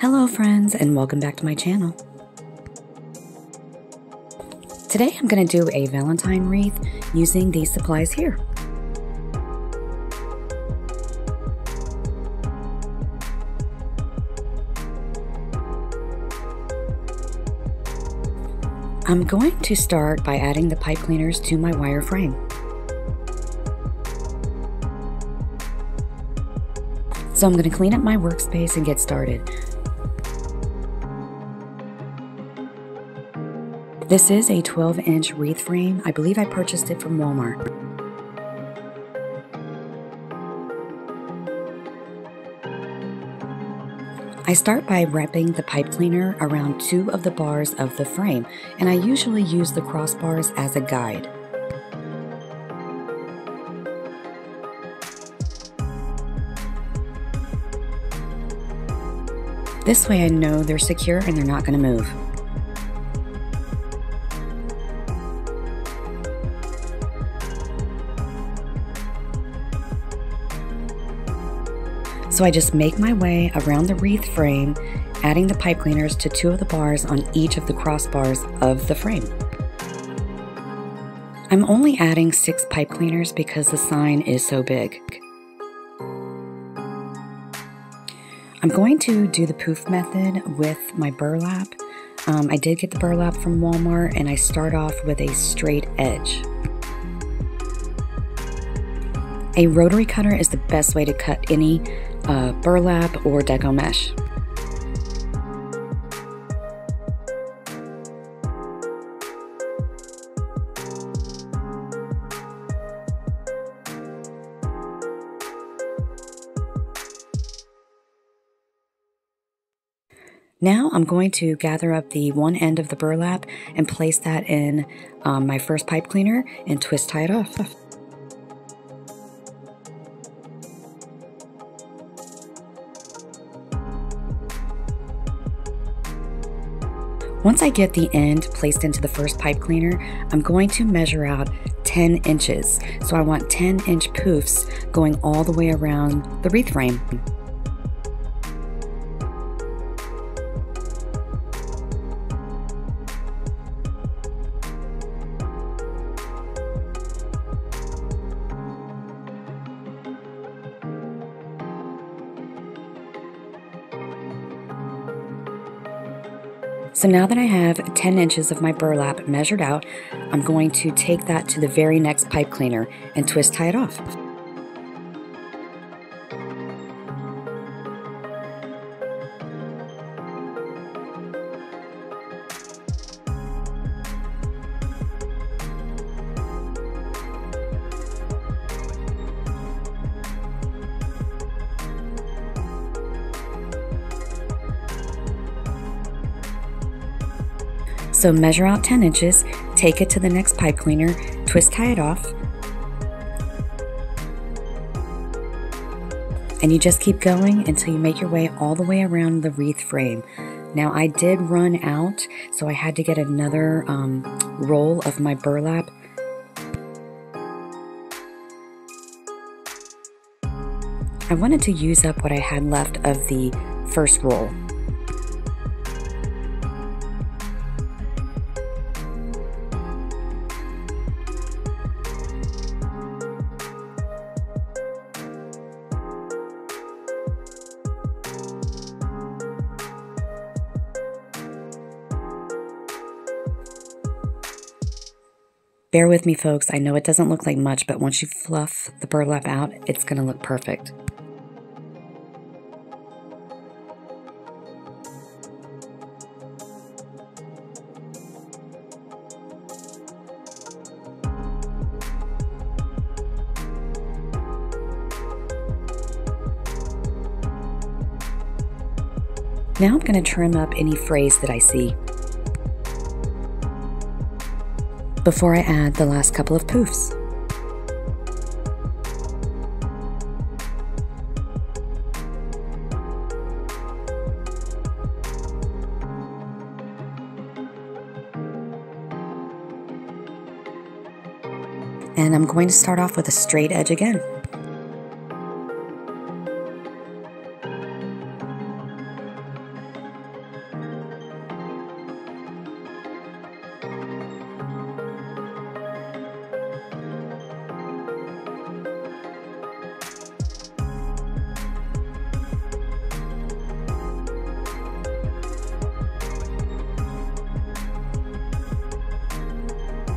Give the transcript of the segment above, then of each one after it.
Hello friends, and welcome back to my channel. Today I'm going to do a Valentine wreath using these supplies here. I'm going to start by adding the pipe cleaners to my wire frame. So I'm going to clean up my workspace and get started. This is a 12-inch wreath frame. I believe I purchased it from Walmart. I start by wrapping the pipe cleaner around 2 of the bars of the frame, and I usually use the crossbars as a guide. This way I know they're secure and they're not going to move. So I just make my way around the wreath frame, adding the pipe cleaners to 2 of the bars on each of the crossbars of the frame. I'm only adding 6 pipe cleaners because the sign is so big. I'm going to do the poof method with my burlap. I did get the burlap from Walmart, and I start off with a straight edge. A rotary cutter is the best way to cut any burlap or Deco Mesh. Now I'm going to gather up the one end of the burlap and place that in my first pipe cleaner and twist tie it off. Once I get the end placed into the first pipe cleaner, I'm going to measure out 10 inches. So I want 10-inch poofs going all the way around the wreath frame. So now that I have 10 inches of my burlap measured out, I'm going to take that to the very next pipe cleaner and twist tie it off. So measure out 10 inches, take it to the next pipe cleaner, twist tie it off, and you just keep going until you make your way all the way around the wreath frame. Now I did run out, so I had to get another roll of my burlap. I wanted to use up what I had left of the first roll. Bear with me, folks. I know it doesn't look like much, but once you fluff the burlap out, it's going to look perfect. Now I'm going to trim up any frays that I see before I add the last couple of poofs. And I'm going to start off with a straight edge again.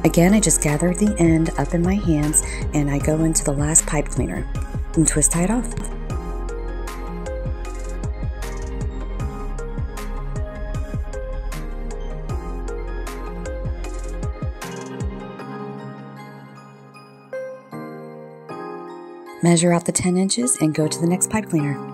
Again, I just gather the end up in my hands and I go into the last pipe cleaner and twist tie it off. Measure out the 10 inches and go to the next pipe cleaner.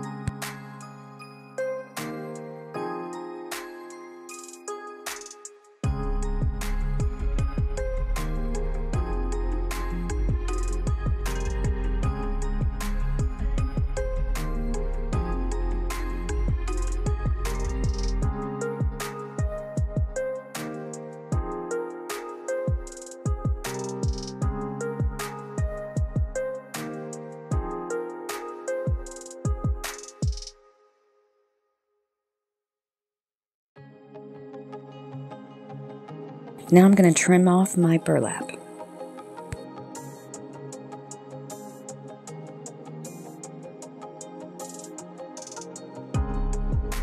Now I'm going to trim off my burlap.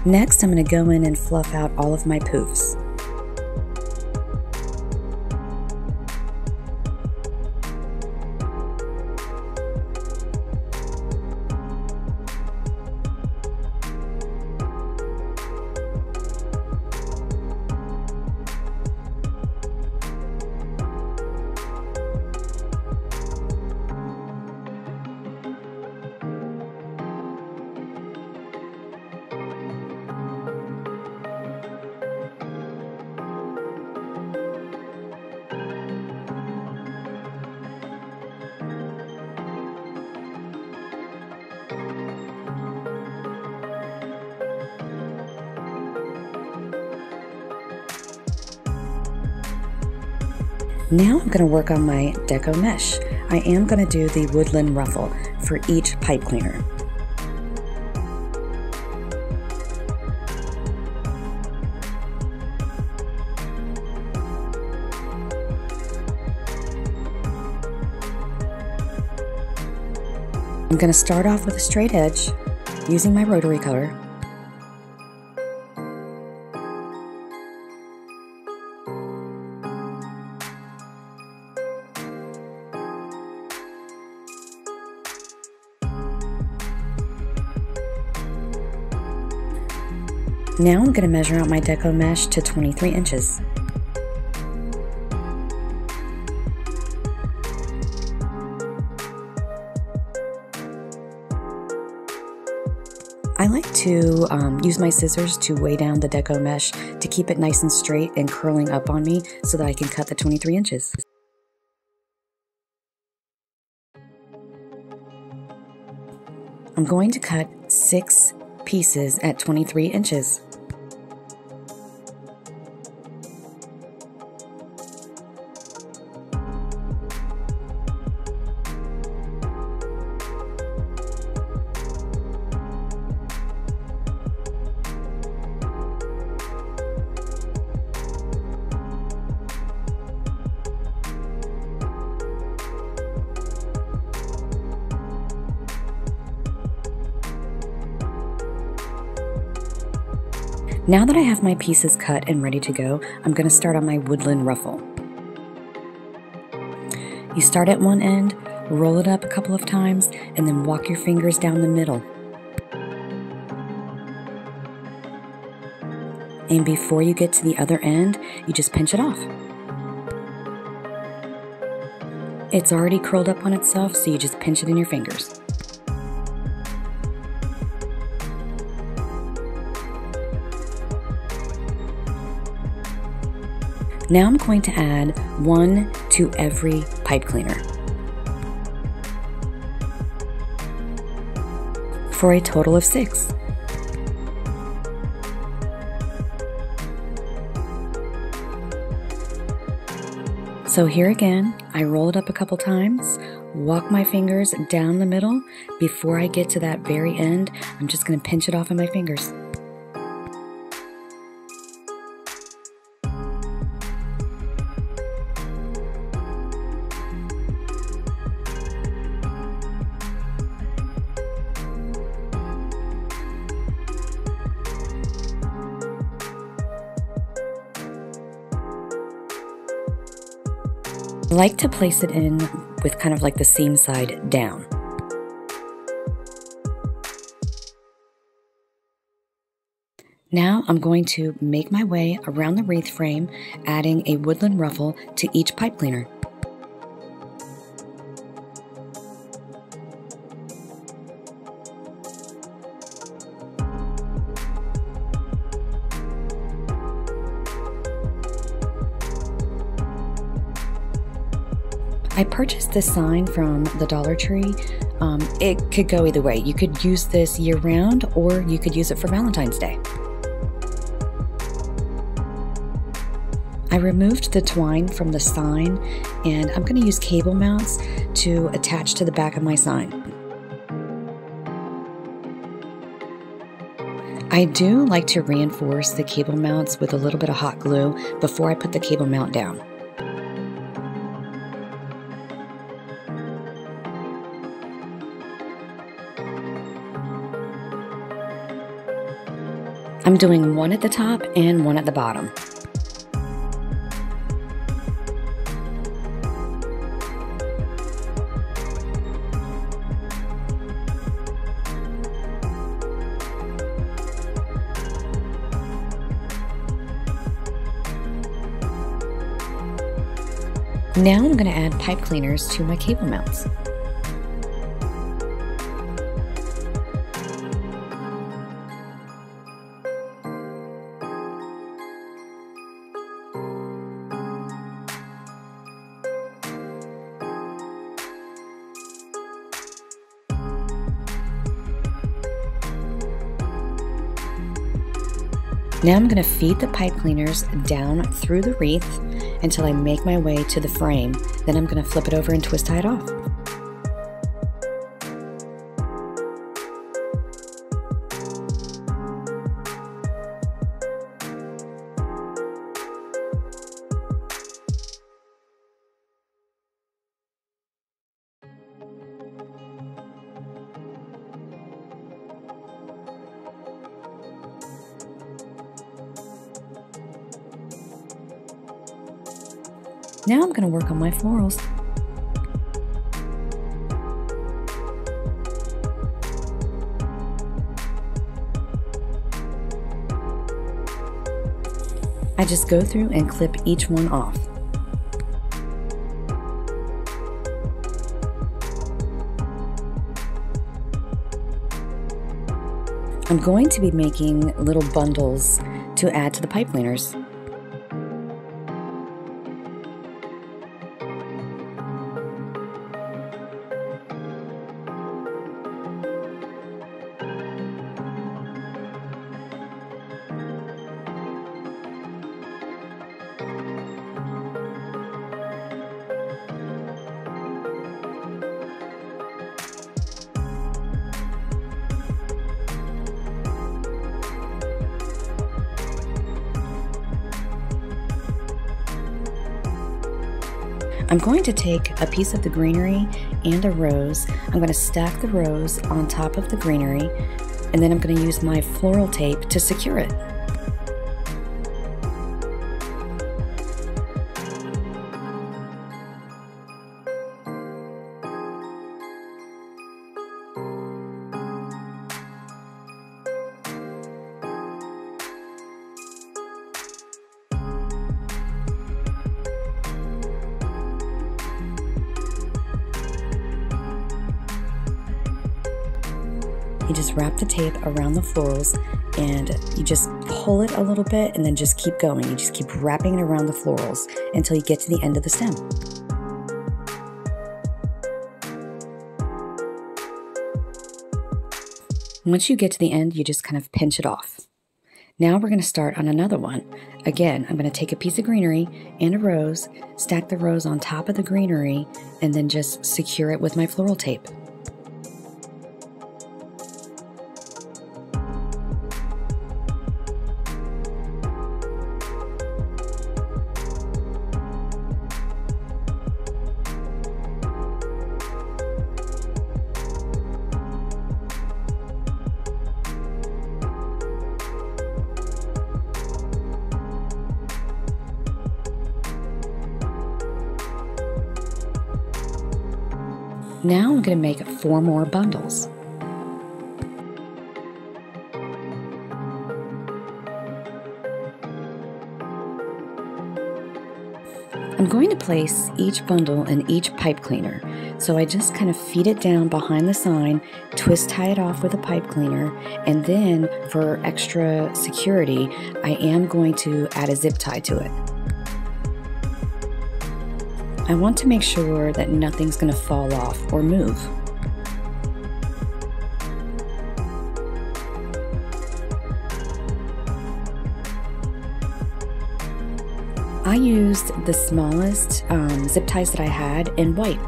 Next, I'm going to go in and fluff out all of my poofs. Now I'm going to work on my Deco Mesh. I am going to do the Woodland ruffle for each pipe cleaner. I'm going to start off with a straight edge using my rotary color. Now I'm going to measure out my Deco Mesh to 23 inches. I like to use my scissors to weigh down the Deco Mesh to keep it nice and straight and curling up on me so that I can cut the 23 inches. I'm going to cut 6 pieces at 23 inches. Now that I have my pieces cut and ready to go, I'm going to start on my Woodland ruffle. You start at one end, roll it up a couple of times, and then walk your fingers down the middle. And before you get to the other end, you just pinch it off. It's already curled up on itself, so you just pinch it in your fingers. Now I'm going to add 1 to every pipe cleaner for a total of 6. So here again, I roll it up a couple times, walk my fingers down the middle. Before I get to that very end, I'm just going to pinch it off of my fingers. I like to place it in with kind of like the seam side down. Now I'm going to make my way around the wreath frame, adding a woodland ruffle to each pipe cleaner. I purchased this sign from the Dollar Tree. It could go either way. You could use this year-round, or you could use it for Valentine's Day. I removed the twine from the sign, and I'm going to use cable mounts to attach to the back of my sign. I do like to reinforce the cable mounts with a little bit of hot glue before I put the cable mount down. I'm doing one at the top and one at the bottom. Now I'm going to add pipe cleaners to my cable mounts. Now I'm going to feed the pipe cleaners down through the wreath until I make my way to the frame. Then I'm going to flip it over and twist tie it off. Now I'm going to work on my florals. I just go through and clip each one off. I'm going to be making little bundles to add to the pipe cleaners. I'm going to take a piece of the greenery and a rose. I'm going to stack the rose on top of the greenery, and then I'm going to use my floral tape to secure it. You just wrap the tape around the florals and you just pull it a little bit and then just keep going. You just keep wrapping it around the florals until you get to the end of the stem. Once you get to the end, you just kind of pinch it off. Now we're going to start on another one. Again, I'm going to take a piece of greenery and a rose, stack the rose on top of the greenery, and then just secure it with my floral tape. Now I'm going to make 4 more bundles. I'm going to place each bundle in each pipe cleaner, so I just kind of feed it down behind the sign, twist tie it off with a pipe cleaner, and then for extra security, I am going to add a zip tie to it. I want to make sure that nothing's going to fall off or move. I used the smallest zip ties that I had in white.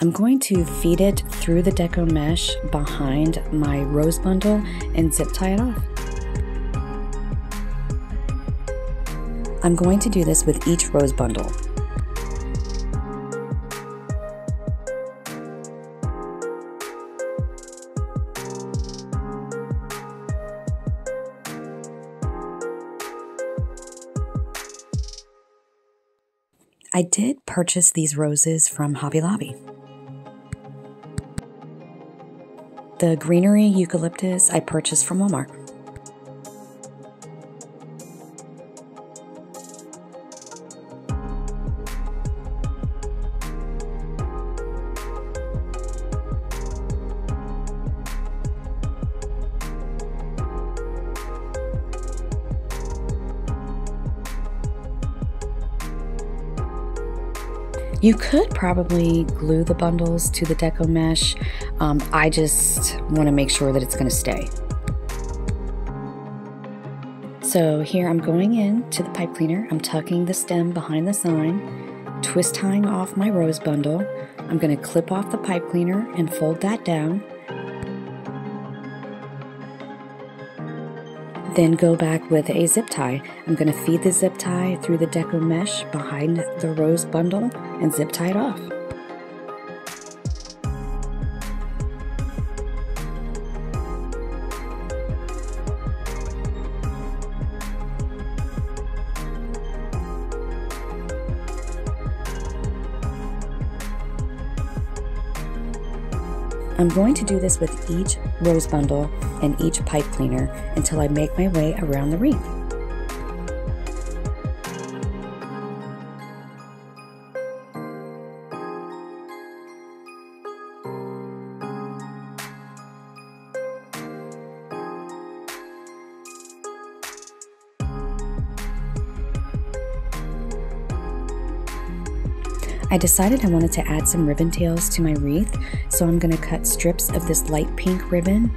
I'm going to feed it through the Deco Mesh behind my rose bundle and zip tie it off. I'm going to do this with each rose bundle. I did purchase these roses from Hobby Lobby. The greenery eucalyptus I purchased from Walmart. You could probably glue the bundles to the Deco Mesh. I just want to make sure that it's going to stay. So here I'm going in to the pipe cleaner. I'm tucking the stem behind the sign, twist tying off my rose bundle. I'm going to clip off the pipe cleaner and fold that down. Then go back with a zip tie. I'm going to feed the zip tie through the Deco Mesh behind the rose bundle and zip tie it off. I'm going to do this with each rose bundle and each pipe cleaner until I make my way around the wreath. I decided I wanted to add some ribbon tails to my wreath, so I'm going to cut strips of this light pink ribbon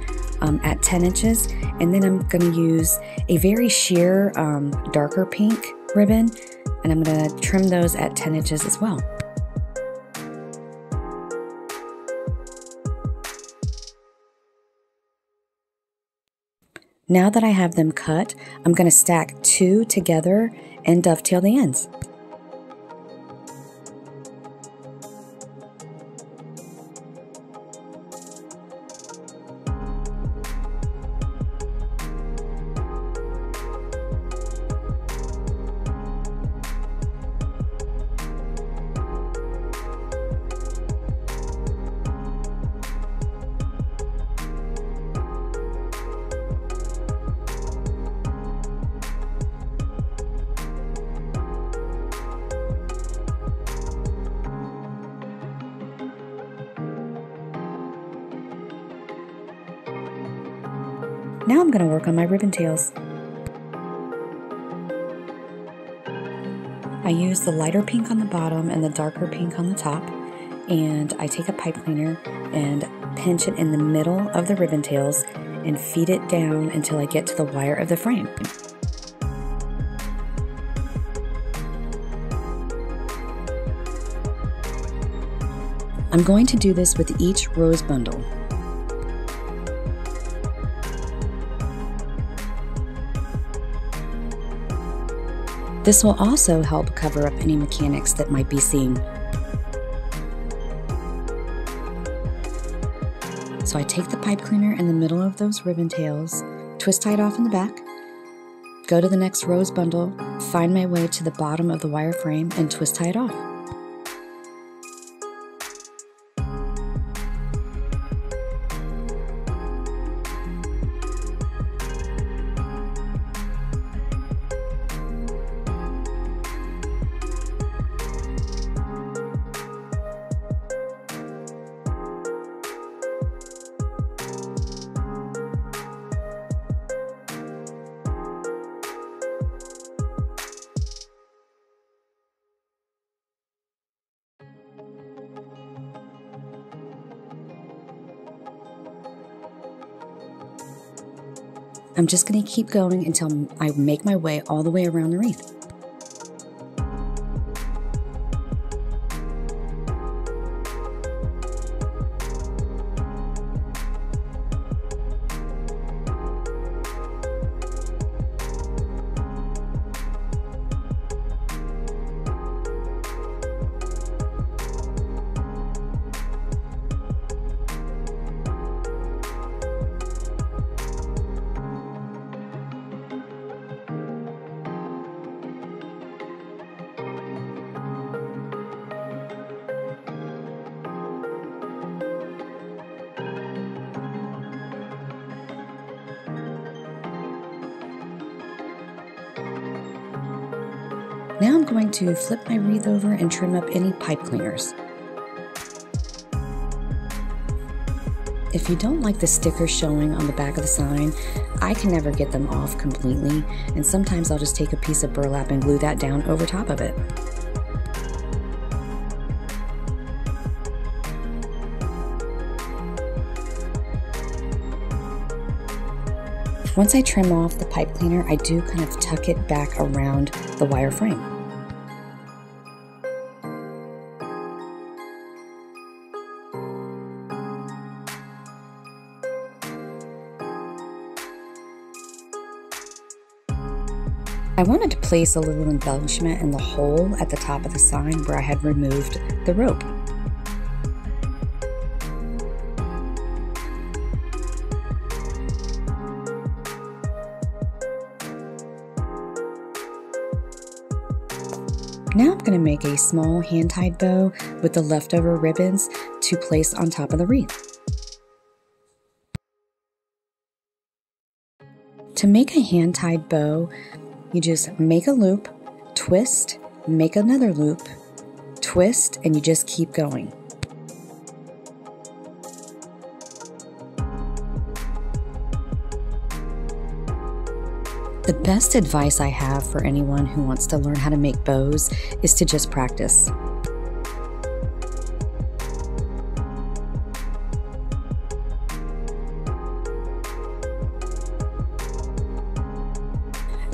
at 10 inches, and then I'm going to use a very sheer darker pink ribbon, and I'm going to trim those at 10 inches as well. Now that I have them cut, I'm going to stack 2 together and dovetail the ends. Now I'm going to work on my ribbon tails. I use the lighter pink on the bottom and the darker pink on the top, and I take a pipe cleaner and pinch it in the middle of the ribbon tails and feed it down until I get to the wire of the frame. I'm going to do this with each rose bundle. This will also help cover up any mechanics that might be seen. So I take the pipe cleaner in the middle of those ribbon tails, twist tie it off in the back, go to the next rose bundle, find my way to the bottom of the wire frame, and twist tie it off. I'm just going to keep going until I make my way all the way around the wreath. Now I'm going to flip my wreath over and trim up any pipe cleaners. If you don't like the stickers showing on the back of the sign, I can never get them off completely, and sometimes I'll just take a piece of burlap and glue that down over top of it. Once I trim off the pipe cleaner, I do kind of tuck it back around the wire frame. I wanted to place a little embellishment in the hole at the top of the sign where I had removed the rope. Now I'm going to make a small hand-tied bow with the leftover ribbons to place on top of the wreath. To make a hand-tied bow, you just make a loop, twist, make another loop, twist, and you just keep going. The best advice I have for anyone who wants to learn how to make bows is to just practice.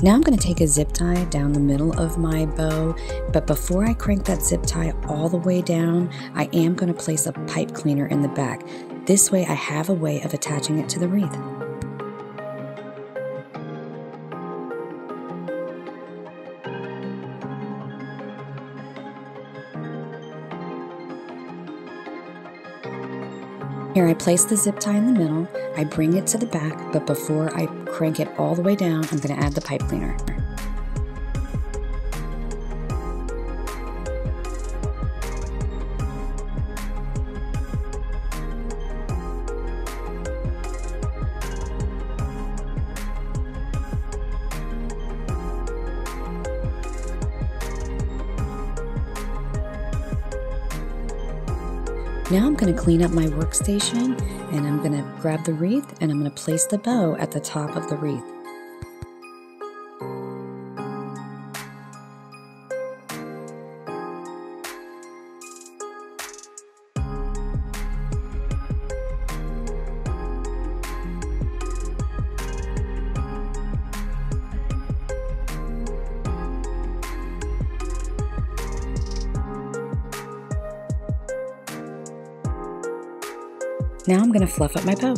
Now I'm going to take a zip tie down the middle of my bow, but before I crank that zip tie all the way down, I am going to place a pipe cleaner in the back. This way I have a way of attaching it to the wreath. Here I place the zip tie in the middle, I bring it to the back, but before I crank it all the way down, I'm going to add the pipe cleaner. Now I'm going to clean up my workstation, and I'm going to grab the wreath and I'm going to place the bow at the top of the wreath. Now I'm going to fluff up my bow.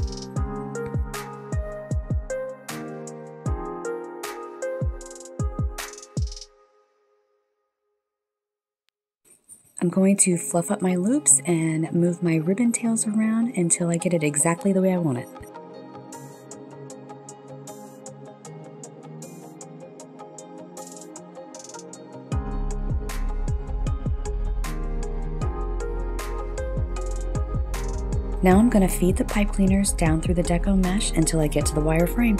I'm I'm going to fluff up my loops and move my ribbon tails around until I get it exactly the way I want it. Now I'm going to feed the pipe cleaners down through the Deco Mesh until I get to the wire frame.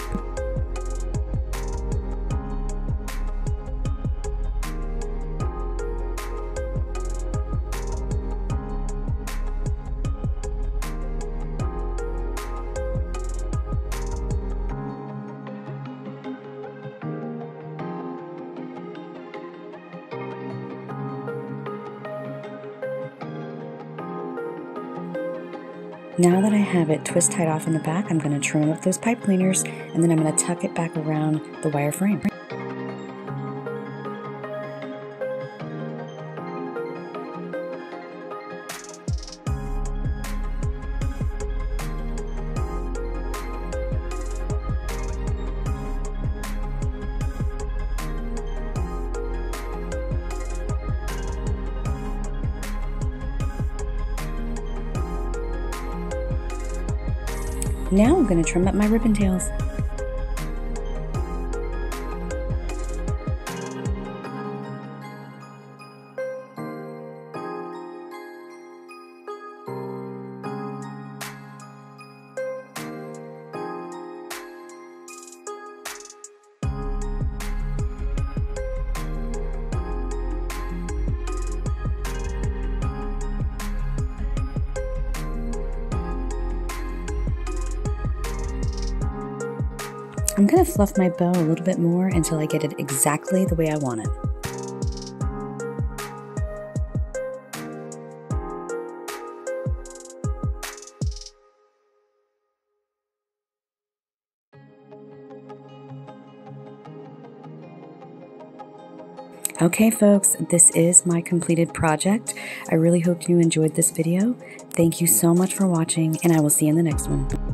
Now that I have it twist tied off in the back, I'm going to trim up those pipe cleaners and then I'm going to tuck it back around the wire frame. Now I'm going to trim up my ribbon tails. I'm going to fluff my bow a little bit more until I get it exactly the way I want it. Okay folks, this is my completed project. I really hope you enjoyed this video. Thank you so much for watching, and I will see you in the next one.